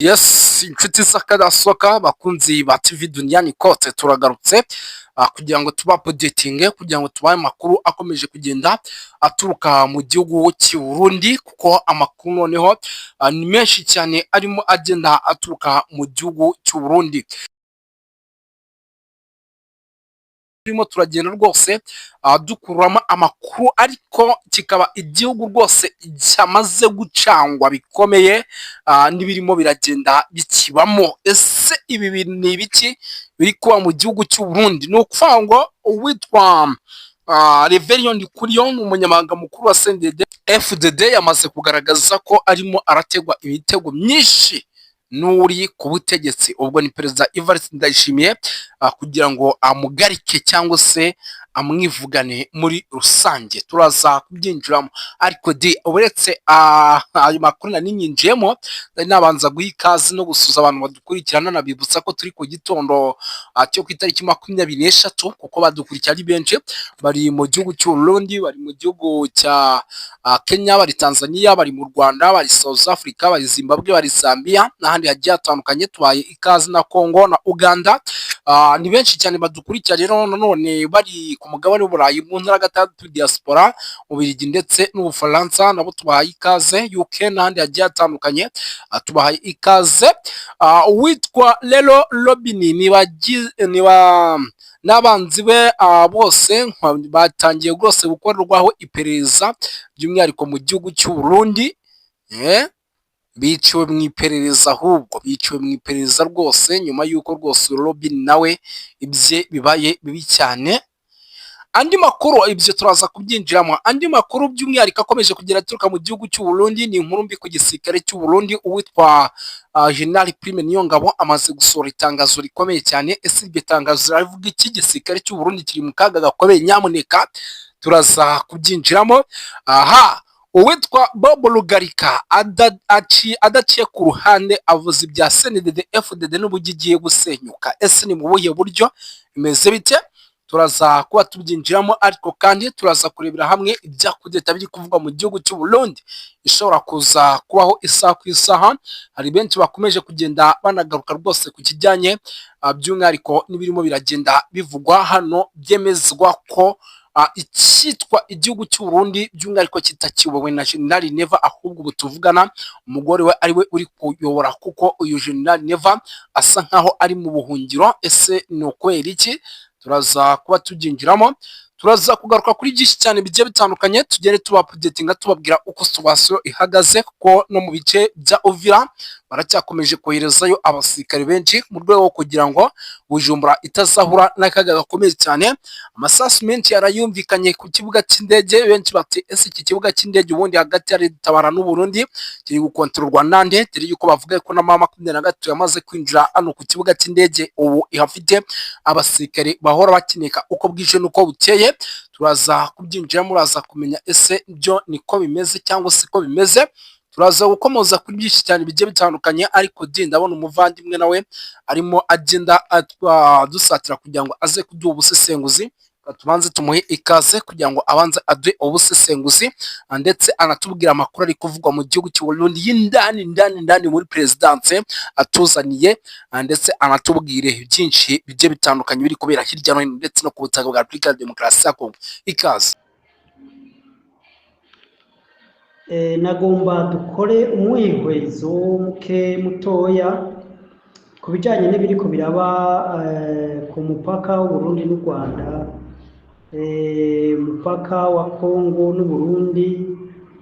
Yes, inshuti z'akadasohoka bakunzi ba TV Duniani Kote turagarutse kugira ngo tubapodetinge kugira ngo tubaye amakuru akomeje kugenda aturuka mu gihugu cy'u Burundi kuko amakuru noneho ni menshi cyane arimo agenda aturuka mu gihugu cy'u Burundi. Turimo turagenda rwose dukuramo amakuru ariko kikaba igihugu rwose cyamaze gucangwa bikomeye n'ibirimo biragenda bikibamo. Ese ibi bintu ni ibiki biri kuba mu gihugu cy'u Burundi? Ni ukuvuga ngo uwitwa Reverien Ndikuriyo ni umunyamabanga mukuru wa CNDD-FDD yamaze kugaragaza ko arimo arategwa imitego myinshi n'uri ku butegetsi, ubwo ni perezida Evariste Ndayishimiye kugira ngo amugarike cyangwa se amwivugane muri rusange. Turaza kubyinjiramo ariko uretse ayo makuru nari nyinjiyemo nabanza guha ikaze no gusuza abantu badukurikirana, nabibutsa ko turi ku gitondo cyo ku itariki 23 kuko badukurikira ari benshi, bari mu gihugu cy'u Burundi, bari mu gihugu cya Kenya, bari Tanzania, bari mu Rwanda, bari South Africa, bari Zimbabwe, bari Zambia n'ahandi hagiye hatandukanye. Tubaye ikaze na Congo na Uganda. Ni benshi cyane badukurikira rero, nanone bari ku mugabane w'Uburayi mu ntara gatandatu diaspora, Ububiligi ndetse n'Ubufaransa, nabo tubahaye ikaze. UK n'ahandi hagiye hatandukanye tubahaye ikaze. Uwitwa Lelo Robini n'abanzi be bose batangiye rwose gukorerwaho iperereza by'umwihariko mu gihugu cy'u Burundi. Biciwe mu iperereza, ahubwo biciwe mu iperereza rwose nyuma y'uko rwose Robin nawe ibye bibaye bibi cyane. Andi makuru ibyo turaza kubyinjiramo. Andi makuru by'umwihariko akomeje kugera aturuka mu gihugu cy'u Burundi ni inkuru mbi ku gisirikare cy'u Burundi. Uwitwa General Prime Niyongabo amaze gusohora itangazo rikomeye cyane. Ese iryo tangazo rivuga iki? Igisirikare cy'u Burundi kiri mu kaga gakomeye, nyamuneka turaza kubyinjiramo. Uwitwa Bob Rugarika adaciye ku ruhande avuze ibya CNDD-FDD n'uburyo igiye gusenyuka. Ese ni mu buhe buryo bimeze bite? Turaza kuba tubyinjiramo ariko kandi turaza kurebera hamwe ibyakudeta biri kuvugwa mu gihugu cy'u Burundi ishobora kuza kubaho isaha ku isaha. Hari benshi bakomeje kugenda banagaruka rwose ku kijyanye by'umwihariko n'ibirimo biragenda bivugwa hano, byemezwa ko icyitwa igihugu cy'u Burundi by'umwihariko kitakiyobowe na General Neva, ahubwo ubu tuvugana umugore we ari we uri kuyobora, kuko uyu General Neva asa nkaho ari mu buhungiro. Ese ni ukwera iki? Turaza kuba tubyinjiramo, turaza kugaruka kuri byinshi cyane bigiye bitandukanye, tugere tubapodetinga tubabwira uko situation ihagaze, kuko no mu bice bya Uvira baracyakomeje koherezayo abasirikare benshi mu rwego rwo kugira ngo Bujumbura itazahura n'akaga gakomeye cyane. Amasasu menshi yarayumvikanye ku kibuga cy'indege, benshi bati ese iki kibuga cy'indege ubundi hagati ya Tabara n'u Burundi kiri gukontororwa nande? Dore yuko bavuga ko na mama 23 yamaze kwinjira hano ku kibuga cy'indege, ubu ihafite abasirikare bahora bakineka uko bwije nuko bukeye. Turaza kubyinjira, muraza kumenya ese byo niko bimeze cyangwa se ko bimeze. Turaza gukomoza kuri byinshi cyane bigiye bitandukanye, ariko ndabona umuvandimwe nawe arimo agenda dusatira kugira ngo aze kuduha ubusesenguzi. Tubanze tumuhe ikaze kugira ngo abanze aduhe ubusesenguzi ndetse anatubwira amakuru ari kuvugwa mu gihugu cy'u Burundi y'indani muri presidence atuzaniye, ndetse anatubwire byinshi bigiye bitandukanye biri kubera hirya no hino ndetse no ku butaka bwa Repubulika ya Demokarasi ya Kongo. Ikaze. Nagomba dukore umwihwezo mutoya ku bijyanye n'ibiri ko biraba ku mupaka w'u Burundi n'u Rwanda, umupaka wa Kongo n'u Burundi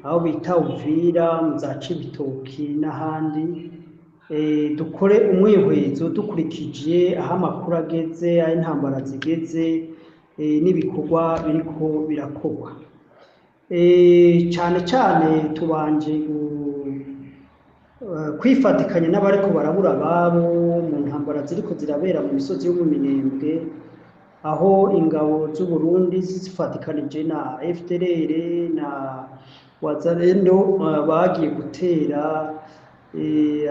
aho bita Uvira, mu za Cibitoki n'ahandi. Dukore umwihwezo dukurikije aho amakuru ageze, aho intambara zigeze n'ibikorwa biriko birakorwa. Cyane cyane tubanje kwifatikanya n'abariko barabura ababo mu ntambara ziriko zirabera mu misozi yo mu Minembwe, aho ingabo z'u Burundi zifatikanije na FDLR na Wazalendo bagiye gutera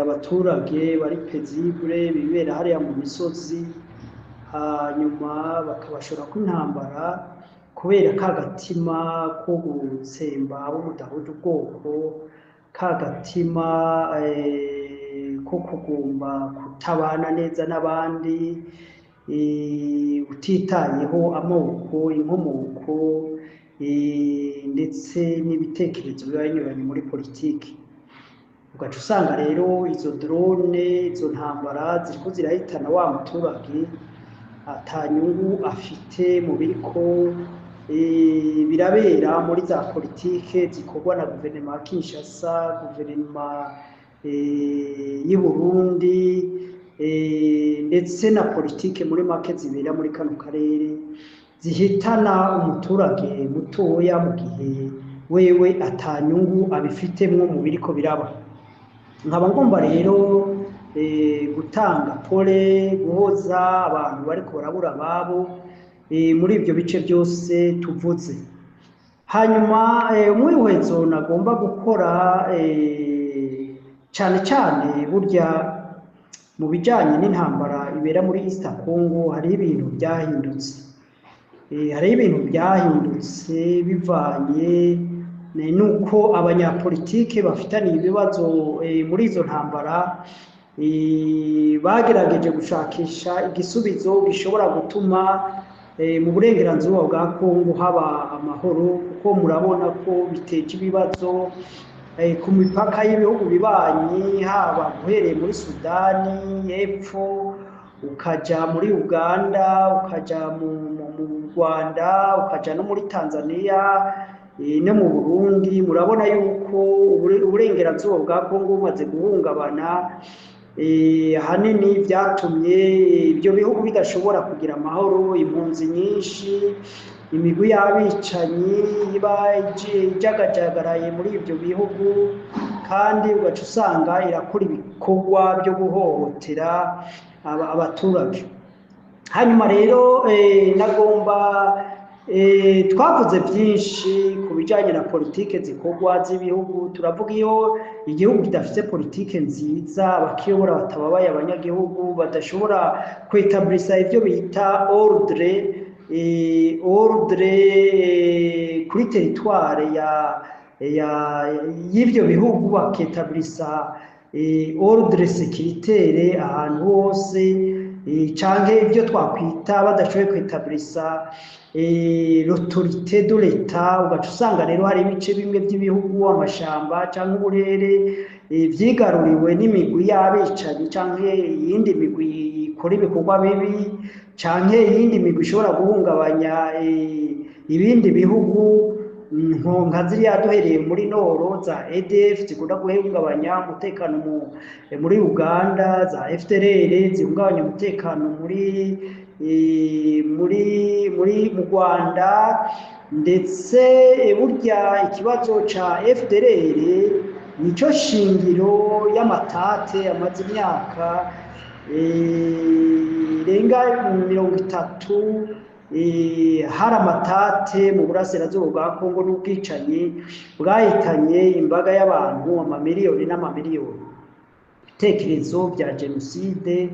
abaturage bari pezible bibera hariya mu misozi, hanyuma bakabashora ku intambara kubera kagatima ko gutsemba abo mudahuje ubwoko, kagatima ko kugomba kutabana neza n'abandi, utitayeho amoko, inkomoko, ndetse n'ibitekerezo biba binyuranye muri politiki. Ugaca usanga rero izo drone, izo ntambara ziriko zirahitana wa muturage ata nyungu afite mu biriko birabera muri za politike zikorwa na guverinoma ya Kinshasa, guverinoma y'u Burundi, ndetse na politike muri make zibera muri kano karere zihitana umuturage mutoya mu gihe wewe ata nyungu abifitemwo mu biriko biraba. Nkaba ngomba rero gutanga pole, guhoza abantu bariko barabura ababo muri ibyo bice byose tuvuze. Hanyuma umwihwezo nagomba gukora cyane cyane burya mu bijyanye n'intambara ibera muri East Congo hariho ibintu byahindutse. Hariho ibintu byahindutse bivanye nuko abanyapolitike bafitaniye ibibazo muri izo ntambara bagerageje gushakisha igisubizo gishobora gutuma mu burengerazuba bwa Kongo haba amahoro, kuko murabona ko biteje ibibazo ku mipaka y'ibihugu bibanyi, haba guhereye muri Sudani y'Epfo ukaja muri Uganda, ukaja mu Rwanda, ukaja no muri Tanzania no mu Burundi. Murabona yuko uburengerazuba bwa Kongo bumaze guhungabana, ahanini byatumye ibyo bihugu bidashobora kugira amahoro, impunzi nyinshi, imigwi y'abicanyi iba ijagajagaraye muri ibyo bihugu, kandi ugaca usanga irakora ibikorwa byo guhohotera abaturage. Hanyuma rero nagomba twavuze byinshi ku bijyanye na politike zikorwa z'ibihugu. Turavuga iyo igihugu kidafite politike nziza, abakiyobora batababaye abanyagihugu, badashobora kwetablisa ibyo bita ordre kuri teritware y'ibyo bihugu, baketablisa ordre sécuritaire ahantu hose, canke ibyo twakwita badashoboye kwetablisa l'autorité de l'État. Ugaca usanga rero hari ibice bimwe by'ibihugu, amashamba canke uburere vyigaruriwe n'imigwi y'abicanyi canke iyindi migwi ikora ibikorwa bibi, canke iyindi migwi ishobora guhungabanya ibindi bihugu, nka ziriya duhereye muri Noro za EDF zikunda guhungabanya umutekano muri Uganda, za FDLR zihungabanya umutekano mu Rwanda. Ndetse burya ikibazo ca FDLR nico shingiro y'amatate amaze imyaka irenga 30 hari amatate mu burasirazuba bwa Kongo n'ubwicanyi bwahitanye imbaga y'abantu amamiliyoni n'amamiliyoni. Ibitekerezo bya jenoside,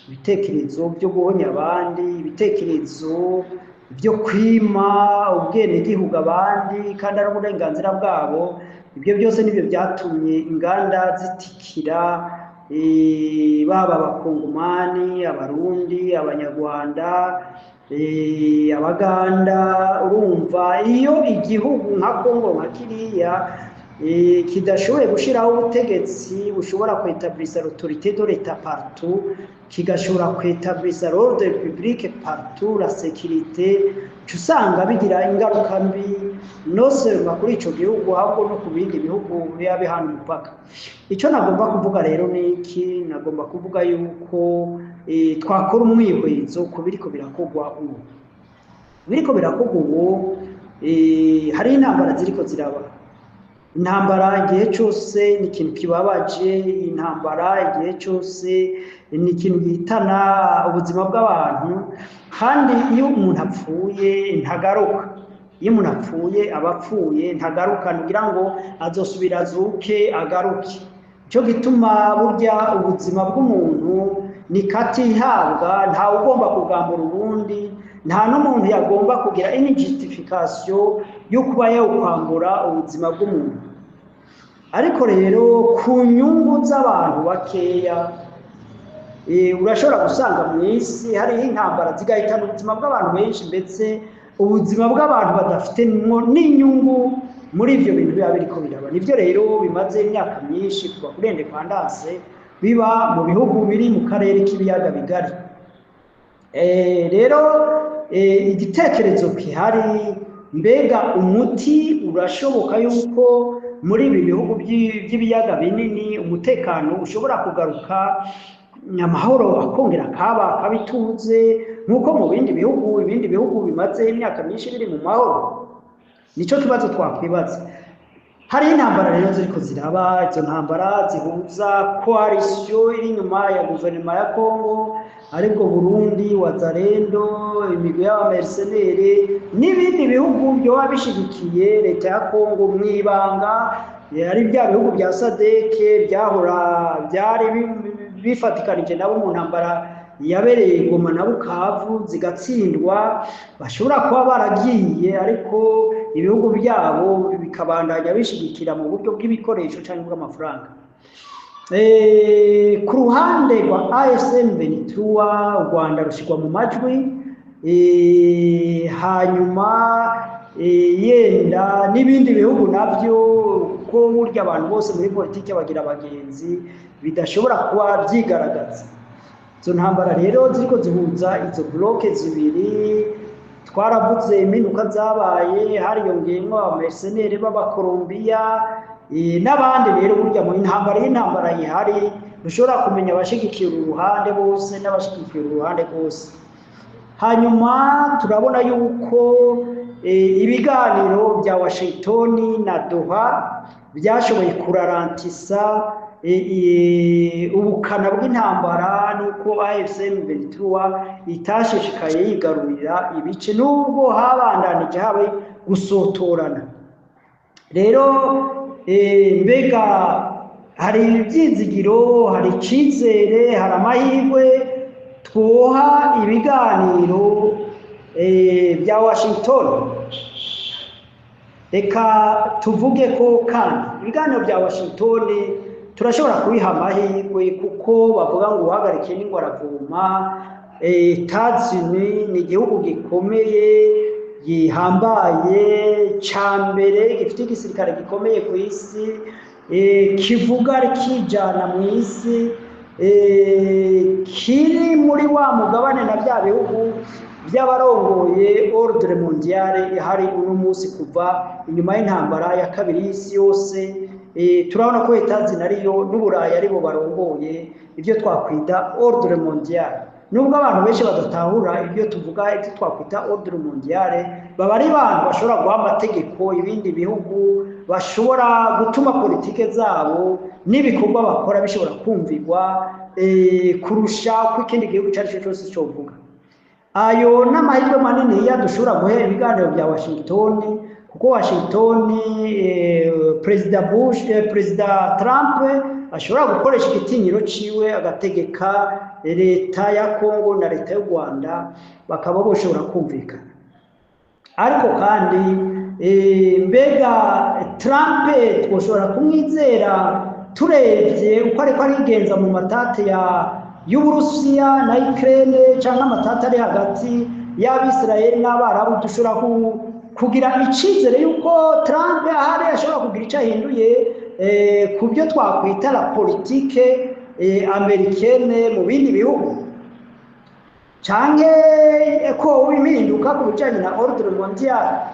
ibitekerezo byo guhonya abandi, ibitekerezo byo kwima ubwenegihugu abandi kandi ari uburenganzira bwabo, ibyo byose nibyo byatumye inganda zitikira baba abakongomani, abarundi, abanyarwanda, abaganda. Urumva iyo igihugu nka Kongo nka kiriya kidashoboye gushiraho ubutegetsi bushobora kwetablisa l'autorité de l'État partout, kigashobora kwetablisa l'ordre public partout, la sécurité, usanga bigira ingaruka mbi no seulement kuri ico gihugu ahubwo no ku bindi bihugu biba bihana umupaka. Ico nagomba kuvuga rero niki, nagomba kuvuga yuko twakora umwihwezo ku biriko birakorwa ubu. Biriko birakorwa ubu, hari intambara ziriko ziraba. Intambara igihe cyose ni ikintu kibabaje, intambara igihe cyose ni ikintu gihitana ubuzima bw'abantu, kandi iyo umuntu apfuye ntagaruka. Iyo umuntu apfuye aba apfuye, ntagaruka, kugira ngo azosubira azuke agaruke. Cyo gituma burya ubuzima bw'umuntu ni katihabwa, ntawe ugomba kugambura ubundi, nta n'umuntu yagomba kugira any justification yo kuba yawukwambura ubuzima bw'umuntu. ariko rero ku nyungu z'abantu bakeya urashobora gusanga mu isi hariho intambara zigahitana ubuzima bw'abantu benshi, ndetse ubuzima bw'abantu badafite n'inyungu muri ibyo bintu biba biriko biraba. Nivyo rero bimaze imyaka myinshi kuva kuri independance biba mu bihugu biri mu karere k'ibiyaga bigari. Rero igitekerezo gihari, mbega umuti urashoboka yuko muri ibi bihugu by'ibiyaga binini umutekano ushobora kugaruka, amahoro akongera kabituze nk'uko mu ibindi bihugu bimaze imyaka myinshi biri mu mahoro? Nico kibazo twakwibaza. Hari intambara rero ziriko ziraba, izo ntambara zihuza coalition iri inyuma ya guverinoma ya Kongo, aribwo Burundi, Wazalendo, imigwi y'abamercenere n'ibindi bihugu byoba bishigikiye leta ya Kongo mwibanga, ari bya bihugu bya SADC byahora byari bifatikanije nabo mu ntambara yabereye Goma na Bukavu zigatsindwa, bashobora kuba baragiye ariko ibihugu byabo bikabandanya bishigikira mu buryo bw'ibikoresho cyangwa bw'amafaranga. Ku ruhande rwa AFC/M23 u Rwanda rushigwa mu majwi, hanyuma yenda n'ibindi bihugu nabyo, ko burya abantu bose muri politiki bagira abagenzi, bidashobora kuba byigaragaza. Izo ntambara rero ziriko zihuza izo bloke zibiri, twaravuze impinduka zabaye, hariyongeyemo abamercenere b'Abakolombiya n'abandi. Rero burya mu y'intambara yihari dushobora kumenya abashigikiye uruhande bose n'abashigikiye uruhande rwose. Hanyuma turabona yuko ibiganiro bya Washington na Doha byashoboye kurarantisa ubukana bw'intambara, nuko AFC/M23 itashishikaye yigarurira ibice nubwo habandanije habe gusotorana. Rero mbega hari ibyizigiro, hari icyizere, hari amahirwe twoha ibiganiro bya Washington? Reka tuvuge ko kandi ibiganiro bya Washington turashobora kubiha amahirwe, kuko bavuga ngo uhagarike n'ingwara vuma. Etats-Unis ni igihugu gikomeye gihambaye ca mbere, gifite igisirikare gikomeye ku isi, kivuga rikijana mu isi, kiri muri wa mugabane na bya bihugu by'abarongoye ordre mondiale hari uno munsi kuva inyuma y'intambara ya kabiri y'isi yose. Turabona ko Etats-Unis ariyo n'Uburayi aribo barongoye ibyo twakwita ordre mondiale. Nubwo abantu benshi badatahura ibyo tuvuga, ibyo twakwita ordre mondiale, baba ari abantu bashobora guha amategeko ibindi bihugu, bashobora gutuma politike zabo n'ibikorwa bakora bishobora kumvirwa kurusha uko ikindi gihugu cyari cyo cyose cyovuga. Ayo n'amahirwe manini dushobora guhera ibiganiro bya Washington, kuko Washington Perezida Trump ashobora gukoresha igitinyiro ciwe agategeka leta ya Kongo na leta y'u Rwanda bakaba boshobora kumvikana. Ariko kandi mbega Trump twoshobora kumwizera turebye uko ariko arigenza mu matate y'Uburusiya na Ukraine, cyangwa amatata ari hagati y'Abisirayeli n'Abarabu? Dushobora kugira icizere yuko Trump ahari ashobora kugira icyo ahinduye ku byo twakwita la politique americaine mu bindi bihugu, canke ko impinduka ku bijanye na ordre mondial,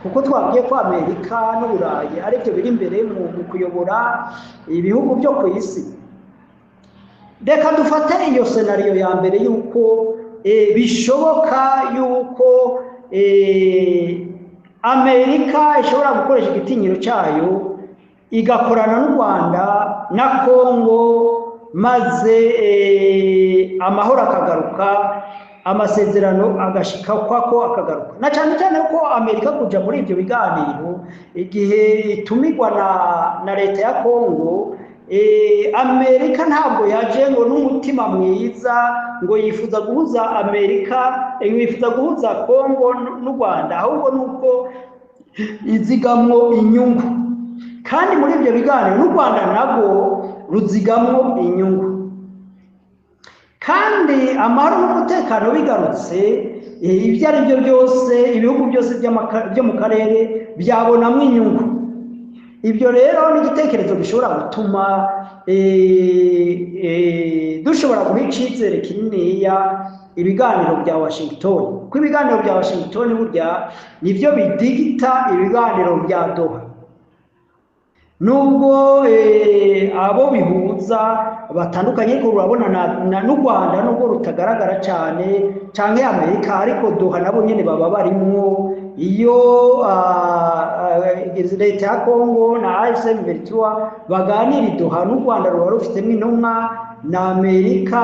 kuko twabwiye ko Amerika n'Uburayi aribyo biri imbere mu kuyobora ibihugu byo ku isi. Reka dufate iyo scenario ya mbere yuko bishoboka yuko Amerika ishobora gukoresha igitinyiro cyayo igakorana n'u Rwanda na Kongo, maze amahoro akagaruka, amasezerano agashika kwako akagaruka. Na cyane cyane ko Amerika kuja muri ibyo biganiro igihe itumigwa na leta ya Kongo, Amerika ntabwo yaje ngo n'umutima mwiza ngo yifuza guhuza Amerika, yifuza guhuza Kongo n'u Rwanda, ahubwo nuko izigamwo inyungu. kandi muri ibyo biganiro n'u Rwanda nabwo ruzigamwo inyungu, kandi amahoro n'umutekano bigarutse ibyo ari byo byose ibihugu byose byo mu karere byabonamo inyungu. Ibyo rero ni igitekerezo gishobora gutuma dushobora guha icyizere kininiya ibiganiro bya Washington, kuko ibiganiro bya Washington burya nibyo bidigita ibiganiro bya Doha, nubwo abo bihuza batandukanye ko urabona n'u Rwanda nubwo rutagaragara cyane canke Amerika, ariko Doha nabo nyene baba barimwo. Iyo leta ya Congo na AFC/M23 baganira i Doha, n'u Rwanda ruba rufitemo intumwa, na Amerika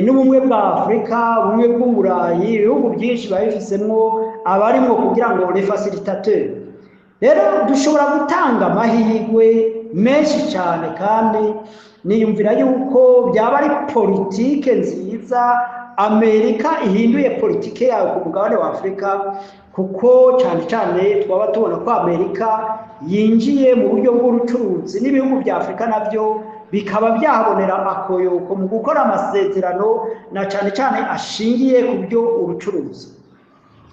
n'ubumwe bwa Afurika, ubumwe bw'Uburayi, ibihugu byinshi babifisemo abarimwo kugira ngo les facilitateurs. Rero dushobora gutanga amahirwe menshi cyane, kandi niyumvira yuko byaba ari politike nziza Amerika ihinduye politike yayo ku mugabane wa Afurika, kuko cyane cyane twaba tubona ko Amerika yinjiye mu buryo bw'urucuruzi n'ibihugu bya Afurika nabyo bikaba byahabonera akoyoko mu gukora amasezerano na cyane cyane ashingiye ku byo urucuruzi.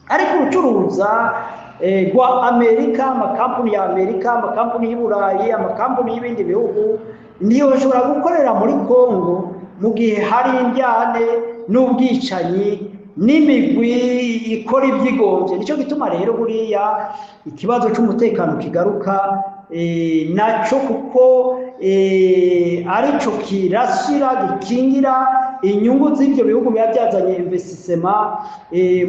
Ariko urucuruza rwa Amerika, amakampuni ya Amerika, amakampuni y'Uburayi, amakampuni y'ibindi bihugu niyo bashobora gukorera muri Kongo mu gihe hari indyane n'ubwicanyi n'imigwi ikora ibyigombye. Nicyo gituma rero buriya ikibazo cy'umutekano kigaruka nacyo, kuko arico kirashyira gikingira inyungu z'ibyo bihugu biba byazanye investissement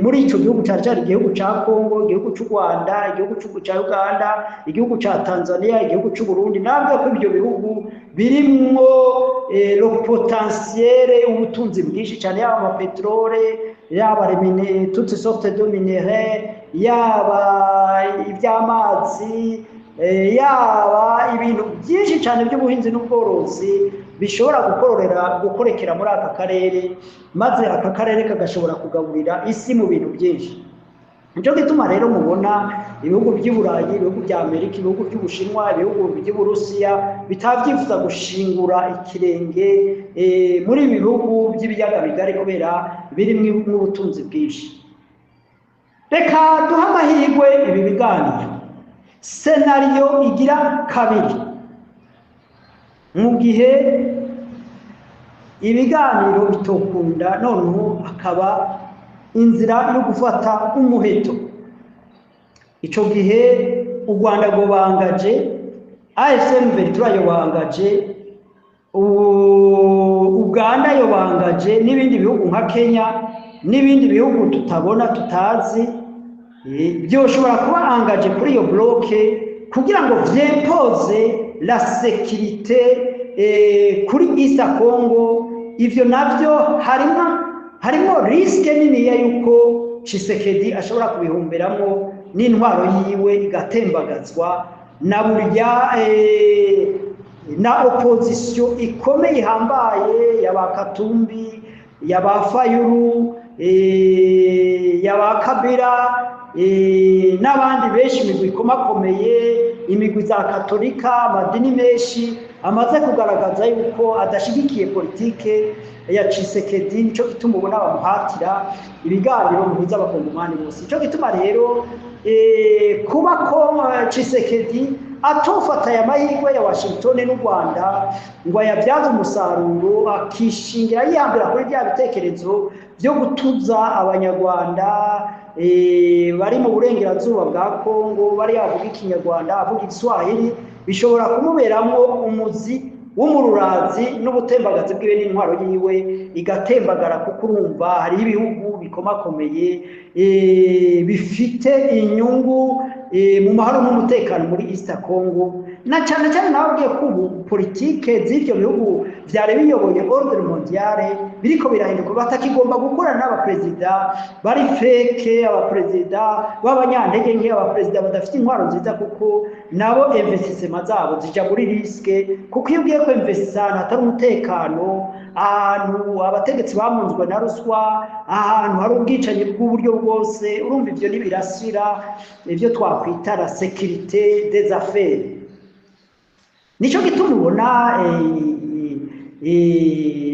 muri icyo gihugu cyari igihugu cya Congo, igihugu cy'u Rwanda, igihugu cya Uganda, igihugu cya Tanzania, igihugu cy'u Burundi. Nabwo ko ibyo bihugu birimwo le potentiel ubutunzi bwinshi cyane, yaba amapetrole, yaba toutes sortes de minéraux, yaba iby'amazi, yaba ibintu byinshi cyane by'ubuhinzi n'ubworozi bishobora gukorekera muri aka karere, maze aka karere kagashobora kugaburira isi mu bintu byinshi. Nicyo gituma rero mubona ibihugu by'Uburayi, ibihugu bya Amerika, ibihugu by'Ubushinwa, ibihugu by'Uburusiya bitabyifuza gushingura ikirenge muri ibi bihugu by'ibiyaga bigari, kubera birimo ubutunzi bwinshi. Reka duha amahirwe ibi biganiro. Senariyo igira kabiri, mu gihe ibiganiro bitokunda noneho hakaba inzira yo gufata umuheto. Ico gihe u Rwanda gobangaje, AFC/M23 yobangaje, Uganda yobangaje, n'ibindi bihugu nka Kenya n'ibindi bihugu tutabona tutazi byoshobora kuba angaje kuri iyo bloke kugira ngo vyempoze la sécurité kuri East Congo. Ivyo navyo harimo riske nini ya yuko Tshisekedi ashobora kubihumberamo n'intwaro yiwe igatembagazwa na burya na opposition ikomeye ihambaye y'abakatumbi, y'abafayuru, y'abakabira n'abandi benshi, imigwi ikomakomeye, imigwi za Katolika, amadini menshi amaze kugaragaza yuko adashigikiye politike ya Tshisekedi. Nico gituma ubona bamuhatira ibiganiro bihuza abakongomani bose. Nico gituma rero kuba ko Tshisekedi atofata ya mahirwe ya Washington n'u Rwanda ngo ayabyaze umusaruro, akishingira yihambira kuri bya bitekerezo byo gutuza abanyarwanda bari mu burengerazuba bwa Kongo, bari avuga ikinyarwanda, avuga igiswahili, bishobora kumuberamwo umuzi w'umururazi n'ubutembagazi bwiwe n'intwaro yiwe igatembagara, kuko urumva hari ibihugu bikomakomeye bifite inyungu mu mahoro n'umutekano muri East Congo, na cyane cyane nababwiye ko ubu politike z'ibyo bihugu byari biyoboye ordre mondiale biriko birahinduka, batakigomba gukorana n'abaperezida bari feke, abaperezida b'abanyantege nke, abaperezida badafite intwaro nziza, kuko nabo investissement zabo zija muri riske. Kuko iyo ugiye ko investissant atari umutekano, ahantu abategetsi bamunzwe na ruswa, ahantu hari ubwicanyi bw'uburyo bwose. Urumva ivyo nibirasira ivyo twakwita la sécurité des affaires. Nico gituma ubona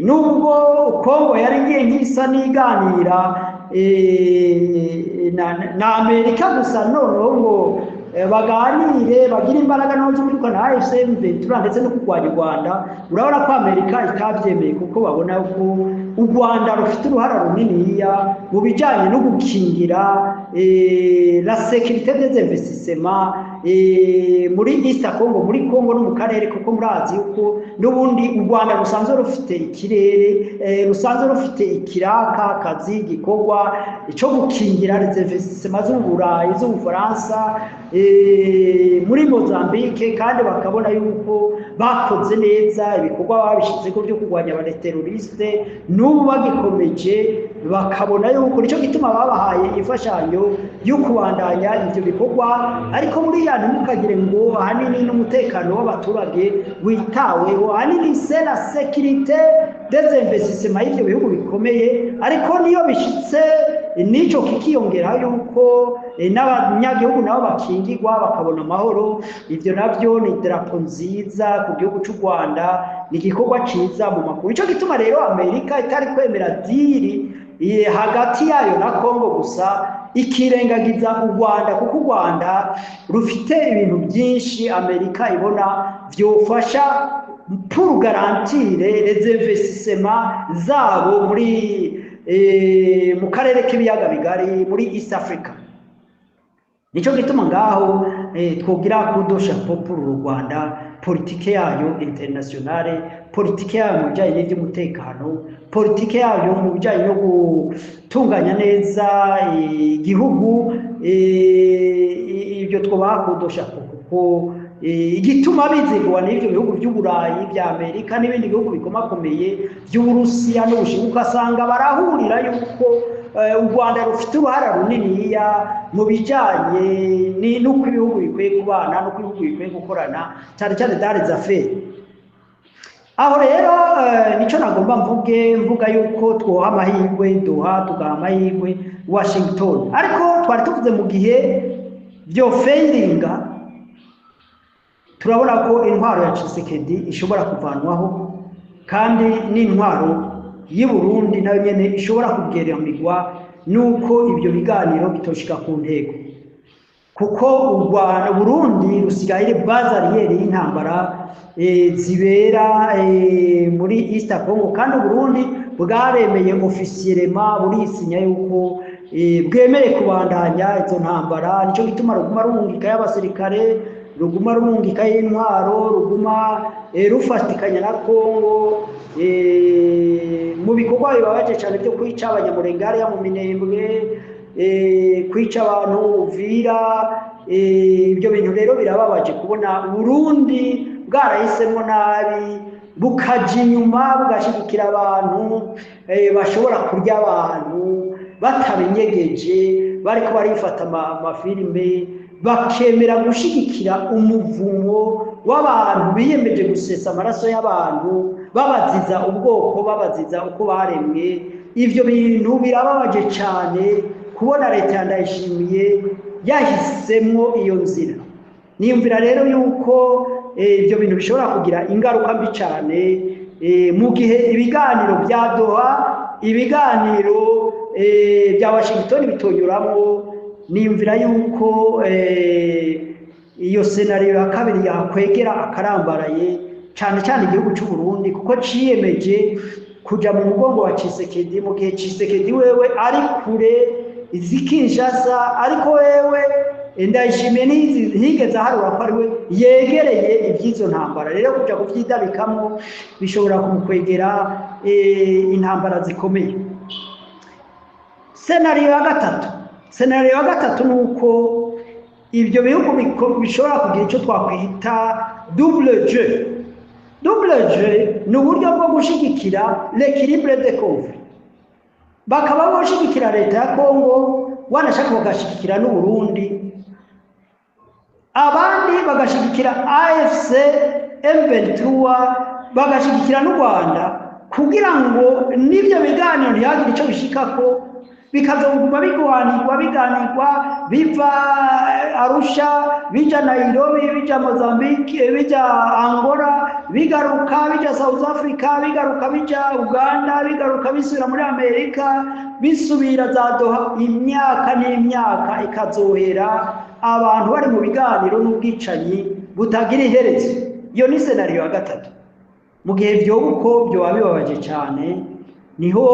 nubwo Kongo yari ngiye nk'isa n'iganira na Amerika gusa, noneho ngo baganire bagira imbaraga no z'uko na AFC/M23 ndetse no kurwanya u Rwanda. Urabona ko Amerika itabyemeye kuko babona ko u Rwanda rufite uruhara runiniya mu bijyanye no gukingira la sécurité des investissements muri East Congo, muri Congo no mu karere, kuko murazi yuko n'ubundi u Rwanda rusanzwe rufite ikirere, rusanzwe rufite ikiraka kazi gikorwa cyo gukingira les investissements z'Uburayi, z'Ubufaransa, muri Mozambique, kandi bakabona yuko bakoze neza ibikorwa babishyizeho byo kurwanya abateroriste, n'ubu bagikomeje bakabona yuko nicyo gituma babahaye imfashanyo yo kubandanya ivyo bikorwa. Ariko muri ya ntimukagire ngo ahanini n'umutekano w'abaturage witaweho, ahanini c'est la sécurité des investissements y'ivyo bihugu bikomeye. Ariko niyo bishitse nico kikiyongera yuko n'abanyagihugu nabo bakingirwa bakabona amahoro. Ivyo navyo ni drapo nziza ku gihugu cy'u Rwanda, ni igikorwa ciza mu makuru. Ico gituma rero Amerika itari kwemera diri hagati yayo na Kongo gusa, ikirengagiza u Rwanda, kuko u Rwanda rufite ibintu byinshi Amerika ibona vyofasha pour garantir les investissements zabo muri mu karere k'ibiyaga bigari, muri East Africa. Nico gituma ngaho twogira kudosha pour u Rwanda, politike yayo internationale, politike yayo mu bijyanye n'iby'umutekano, politike yayo mu bijyanye no gutunganya neza igihugu. Ibyo twabakudosha kuko igituma bizigwa n'ibyo bihugu by'Uburayi, bya Amerika n'ibindi bihugu bikomakomeye by'Uburusiya n'Ubushinwa, ugasanga barahurira yuko u Rwanda rufite uruhara runiniya mu bijyanye n'uko ibihugu bikwiye kubana, n'uko ibihugu bikwiye gukorana, cyane cyane dans les affaires. Aho rero nico nagomba mvuga yuko twoha amahirwe Doha, tugaha amahirwe Washington. Ariko twari tuvuze mu gihe byo failinga, turabona ko intwaro ya Tshisekedi ishobora kuvanwaho, kandi n'intwaro y'u Burundi nayo nyene ishobora kugeremirwa nuko ibyo biganiro bitoshika ku ntego, kuko u Rwanda Burundi rusigaye base arrière y'intambara zibera muri East Congo, kandi u Burundi bwaremeye officiellement burisinya yuko bwemeye kubandanya izo ntambara. Nico gituma ruguma rumungika y'abasirikare, ruguma rumungika y'intwaro, ruguma rufatikanya na Kongo mu bikorwa bibabaje cyane byo kwica abanyamurengari mu Minembwe, kwica abantu Uvira. Ibyo bintu rero birababaje kubona Burundi bwarahisemo nabi, bukaja inyuma bugashigikira abantu bashobora kurya abantu batabenyegeje, bariko barifata amafilime, bakemera gushigikira umuvumo w'abantu biyemeje gusesa amaraso y'abantu, babaziza ubwoko, babaziza uko baremwe. Ivyo bintu birababaje cyane kubona leta ya Ndayishimiye yahisemo iyo nzira. Niyumvira rero yuko ibyo bintu bishobora kugira ingaruka mbi cyane mu gihe ibiganiro bya Doha, ibiganiro bya Washington bitonyuramo. Niyumvira yuko iyo scenario ya kabiri yakwegera akarambaraye cyane cyane igihugu cy'u Burundi, kuko ciyemeje kuja mu mugongo wa Tshisekedi, mu gihe Tshisekedi wewe ari kure izikinshasa, ariko wewe Ndayishimiye ntigeze aharura ko ari we yegereye iby'izo ntambara. Rero kuja kuvyidabikamo bishobora kumukwegera intambara zikomeye. Scenario ya gatatu nuko ibyo bihugu bishobora kugira icyo twakwita double jeu. Double jeu ni uburyo bwo gushigikira l'équilibre des conflits. Bakaba bashigikira leta ya Kongo, wanashaka bagashigikira n'u Burundi, abandi bagashigikira AFC/M23, bagashigikira n'u Rwanda, kugira ngo n'ibyo biganiro ntihagire icyo bishikako bikazoguma biganirwa biva Arusha bija Nairobi bija Mozambique bija Angola bigaruka bija South Africa bigaruka bija Uganda bigaruka bisubira muri Amerika bisubira za Doha imyaka n'imyaka ikazohera abantu bari mu biganiro n'ubwicanyi butagira iherezo. Iyo ni scenario ya gatatu. Mu gihe byobuko byo wabibabaje cyane niho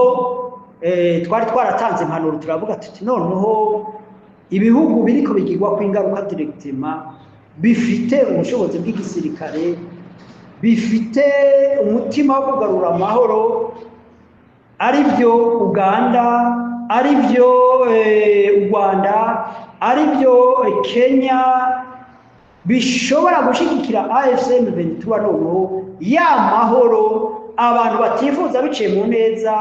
twari twaratanze impanuro turavuga tuti noneho ibihugu biriko bigirwa kw'ingaruka directement bifite ubushobozi bw'igisirikare bifite umutima wo kugarura amahoro ari byo Uganda ari byo Rwanda ari byo Kenya bishobora gushigikira AFCM 23 noneho ya mahoro abantu batifuza biciye mu neza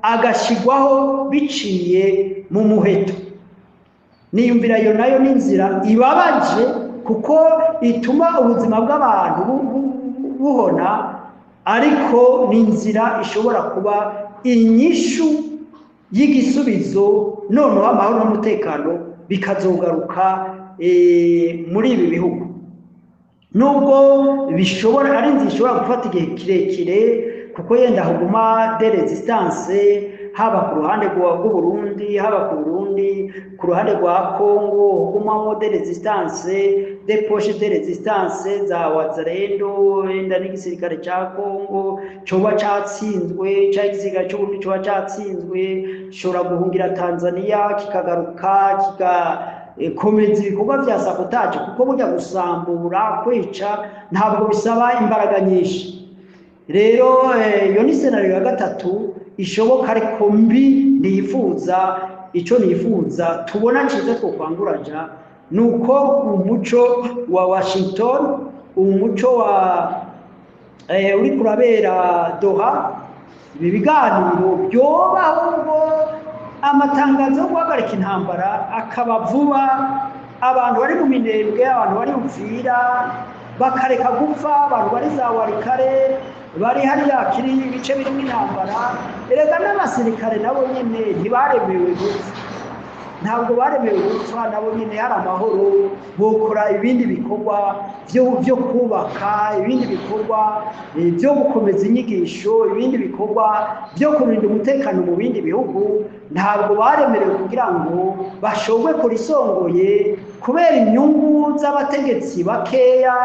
agashigwaho biciye mu muheto. Niyumvira yo nayo n'inzira ibabaje kuko ituma ubuzima bw'abantu buhona, ariko n'inzira ishobora kuba inyishu y'igisubizo noneho amahoro n'umutekano bikazogaruka muri ibi bihugu. Nubwo bishobora ari inzira ishobora gufata igihe kirekire kuko yenda haguma de resistance haba ku ruhande rw'u Burundi haba ku Burundi ku ruhande rwa Congo hagumamo de resistance de poche de resistance za Wazalendo yenda n'igisirikare cya Congo coba catsinzwe cya igisirikare cyo Burundi coba catsinzwe shobora guhungira Tanzania kikagaruka komeza ibikorwa bya sabotage kuko burya gusambura kwica ntabwo bisaba imbaraga nyinshi. Rero iyo ni scenario ya gatatu ishoboka ariko mbi nifuza icyo nifuza tubona cyiza two kwanguraja nuko umuco wa Washington umuco wa uri kurabera Doha ibi biganiro byobaho ngo amatangazo yo guhagarika intambara akaba vuba abantu bari mu minembwe abantu bari Uvira bakareka gupfa abantu bari za Warikare bari hariya kiri ibice birimo intambara. Erega n'abasirikare nabo nyene ntibaremewe gupfa, ntabwo baremewe gupfa, nabo nyene hari amahoro bokora ibindi bikorwa byo kubaka ibindi bikorwa byo gukomeza inyigisho ibindi bikorwa byo kurinda umutekano mu bindi bihugu. Ntabwo baremerewe kugira ngo bashobwe kurisongoye kubera inyungu z'abategetsi bakeya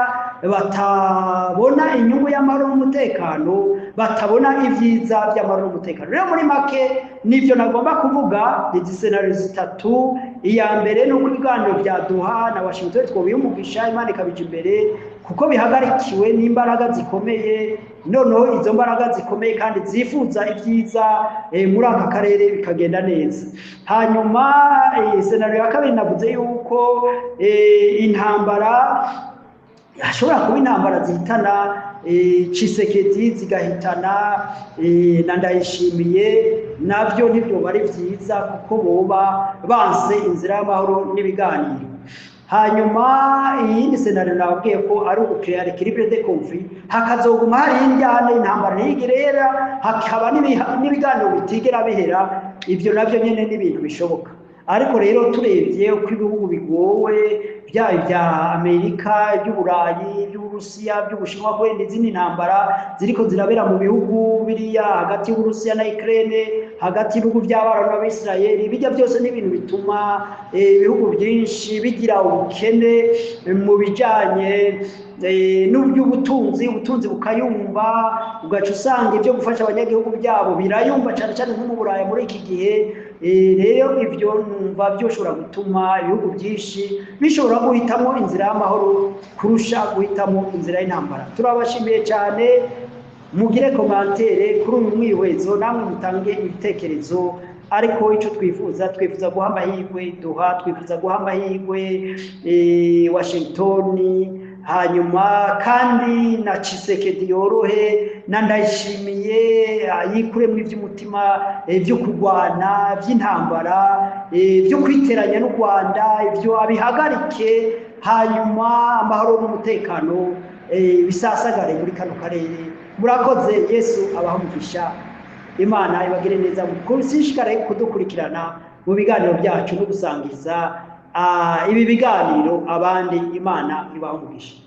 batabona inyungu y'amahoro n'umutekano, batabona ibyiza by'amahoro n'umutekano. Rero muri make nivyo nagomba kuvuga ni scenario zitatu. Iya mbere no kubiganiro bya Doha na Washington twobiyumugisha Imana ikabije imbere kuko bihagarikiwe n'imbaraga zikomeye, noneho izo mbaraga zikomeye kandi zifuza ibyiza muri aka karere bikagenda neza. Hanyuma scenario ya kabiri navuze yuko intambara hashobora kuba intambara zihitana Tshisekedi zigahitana na Ndayishimiye, navyo nivyo bari vyiza kuko boba banse inzira y'amahoro n'ibiganiro. Hanyuma iyindi scenario nabwiye ko ari ugucreate équilibre de conflit, hakazoguma hari indyane intambara ntigerera hakaba n'ibiganiro bitigera bihera. Ivyo navyo nyene n'ibintu bishoboka, ariko rero turebye uko ibihugu bigowe bya Amerika iby'Uburayi iby'Uburusiya by'Ubushinwa ko n'izindi ntambara ziriko zirabera mu bihugu biriya hagati y'Uburusiya na Ukraine hagati y'ibihugu by'Abarabu n'Abisirayeli, bijya byose n'ibintu bituma ibihugu byinshi bigira ubukene mu bijanye n'ubutunzi bukayumba, ugaca usanga ibyo gufasha abanyagihugu byabo birayumba cyane cyane nko mu Burayi muri iki gihe. Rero ibyo numva byoshobora gutuma ibihugu byinshi bishobora guhitamo inzira y'amahoro kurusha guhitamo inzira y'intambara. Turabashimiye cyane, mugire commentaire kuri uyu mwihwezo, namwe mutange ibitekerezo. Ariko icyo twifuza guha amahirwe Doha, twifuza guha amahirwe Washington, hanyuma kandi na Tshisekedi yorohe na Ndayishimiye yikuremo iby'umutima byo kurwana by'intambara byo kwiteranya n'u Rwanda, ibyo abihagarike, hanyuma amahoro n'umutekano bisasagare muri kano karere murakoze. Yesu abaha umugisha, Imana ibagire neza, musishikare kudukurikirana mu biganiro byacu no gusangiza ibi biganiro abandi. Imana ibaha umugisha.